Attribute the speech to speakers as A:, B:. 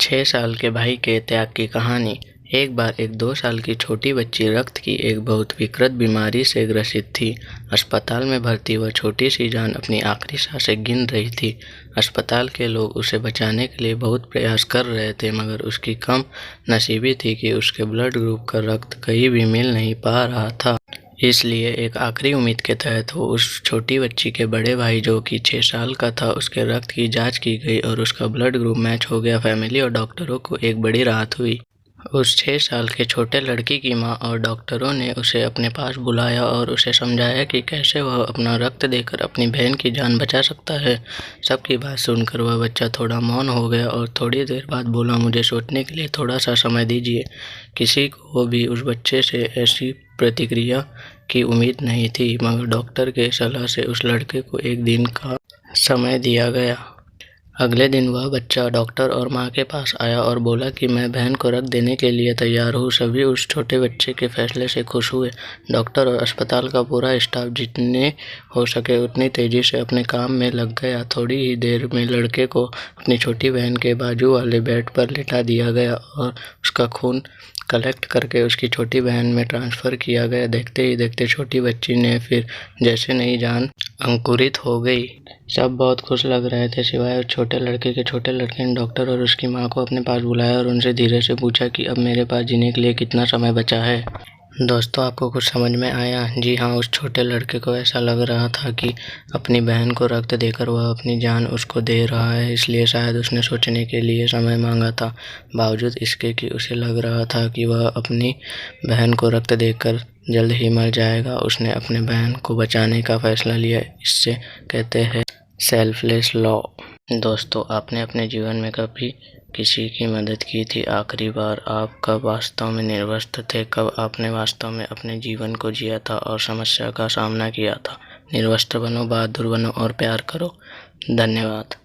A: 6 साल के भाई के त्याग की कहानी। एक बार एक 2 साल की छोटी बच्ची रक्त की एक बहुत विकृत बीमारी से ग्रसित थी। अस्पताल में भर्ती वह छोटी सी जान अपनी आखिरी सांसें गिन रही थी। अस्पताल के लोग उसे बचाने के लिए बहुत प्रयास कर रहे थे, मगर उसकी कम नसीबी थी कि उसके ब्लड ग्रुप का रक्त कहीं भी मिल नहीं पा रहा था। इसलिए एक आखिरी उम्मीद के तहत वो उस छोटी बच्ची के बड़े भाई, जो कि 6 साल का था, उसके रक्त की जांच की गई और उसका ब्लड ग्रुप मैच हो गया। फैमिली और डॉक्टरों को एक बड़ी राहत हुई। उस 6 साल के छोटे लड़की की माँ और डॉक्टरों ने उसे अपने पास बुलाया और उसे समझाया कि कैसे वह अपना रक्त देकर अपनी बहन की जान बचा सकता है। सबकी बात सुनकर वह बच्चा थोड़ा मौन हो गया और थोड़ी देर बाद बोला, मुझे सोचने के लिए थोड़ा सा समय दीजिए। किसी को भी उस बच्चे से ऐसी प्रतिक्रिया की उम्मीद नहीं थी, मगर डॉक्टर के सलाह से उस लड़के को एक दिन का समय दिया गया। अगले दिन वह बच्चा डॉक्टर और माँ के पास आया और बोला कि मैं बहन को रक्त देने के लिए तैयार हूँ। सभी उस छोटे बच्चे के फैसले से खुश हुए। डॉक्टर और अस्पताल का पूरा स्टाफ जितने हो सके उतनी तेजी से अपने काम में लग गया। थोड़ी ही देर में लड़के को अपनी छोटी बहन के बाजू वाले बेड पर लिटा दिया गया और उसका खून कलेक्ट करके उसकी छोटी बहन में ट्रांसफ़र किया गया। देखते ही देखते छोटी बच्ची ने फिर जैसे नई जान अंकुरित हो गई। सब बहुत खुश लग रहे थे, सिवाय उस छोटे लड़के के। छोटे लड़के ने डॉक्टर और उसकी माँ को अपने पास बुलाया और उनसे धीरे से पूछा कि अब मेरे पास जीने के लिए कितना समय बचा है। दोस्तों, आपको कुछ समझ में आया? जी हाँ, उस छोटे लड़के को ऐसा लग रहा था कि अपनी बहन को रक्त देकर वह अपनी जान उसको दे रहा है, इसलिए शायद उसने सोचने के लिए समय मांगा था। बावजूद इसके कि उसे लग रहा था कि वह अपनी बहन को रक्त देकर जल्द ही मर जाएगा, उसने अपने बहन को बचाने का फैसला लिया। इससे कहते हैं सेल्फलेस लव। दोस्तों, आपने अपने जीवन में कभी किसी की मदद की थी? आखिरी बार आप कब वास्तव में निर्वस्त्र थे? कब आपने वास्तव में अपने जीवन को जिया था और समस्या का सामना किया था? निर्वस्त्र बनो, बहादुर बनो और प्यार करो। धन्यवाद।